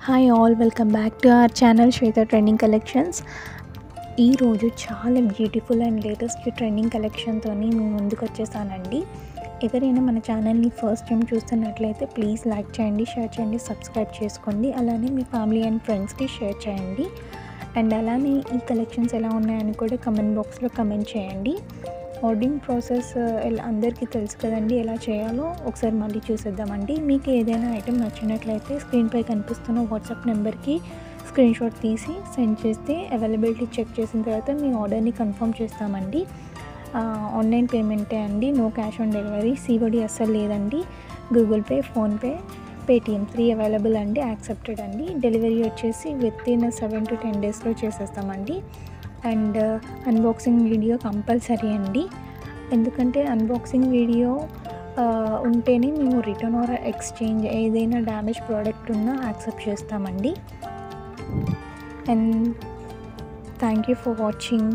Hi all, welcome back to our channel Shweta trending collections. ఈరోజు చాలా beautiful and latest trending కలెక్షన్తో మీ ముందుకు వచ్చేసానండి. ఎవరైనా మన ఛానల్ని ఫస్ట్ టైం చూస్తున్నట్లయితే ప్లీజ్ లైక్ చేయండి, షేర్ చేయండి, సబ్స్క్రైబ్ చేసుకోండి. అలానే మీ ఫ్యామిలీ అండ్ ఫ్రెండ్స్కి షేర్ చేయండి. అండ్ అలానే ఈ కలెక్షన్స్ ఎలా ఉన్నాయని కూడా కమెంట్ బాక్స్లో కమెంట్ చేయండి. ఆర్డరింగ్ ప్రాసెస్ అందరికీ తెలుసు కదండి, ఎలా చేయాలో ఒకసారి మళ్ళీ చూసేద్దామండి. మీకు ఏదైనా ఐటెం నచ్చినట్లయితే స్క్రీన్పై కనిపిస్తున్న వాట్సాప్ నెంబర్కి స్క్రీన్ షాట్ తీసి సెండ్ చేస్తే అవైలబిలిటీ చెక్ చేసిన తర్వాత మీ ఆర్డర్ని కన్ఫర్మ్ చేస్తామండి. ఆన్లైన్ పేమెంటే అండి, no cash on delivery, COD అస్సలు లేదండి. Google Pay, PhonePe, Paytm 3 available అండి, యాక్సెప్టెడ్ అండి. డెలివరీ వచ్చేసి వితిన్ 7 to 10 డేస్లో చేసేస్తామండి. అండ్ అన్బాక్సింగ్ వీడియో కంపల్సరీ అండి, ఎందుకంటే అన్బాక్సింగ్ వీడియో ఉంటేనే మేము రిటర్న్ ఆర్ ఎక్స్చేంజ్ ఏదైనా డ్యామేజ్ ప్రోడక్ట్ ఉన్నా యాక్సెప్ట్ చేస్తామండి. And thank you for watching.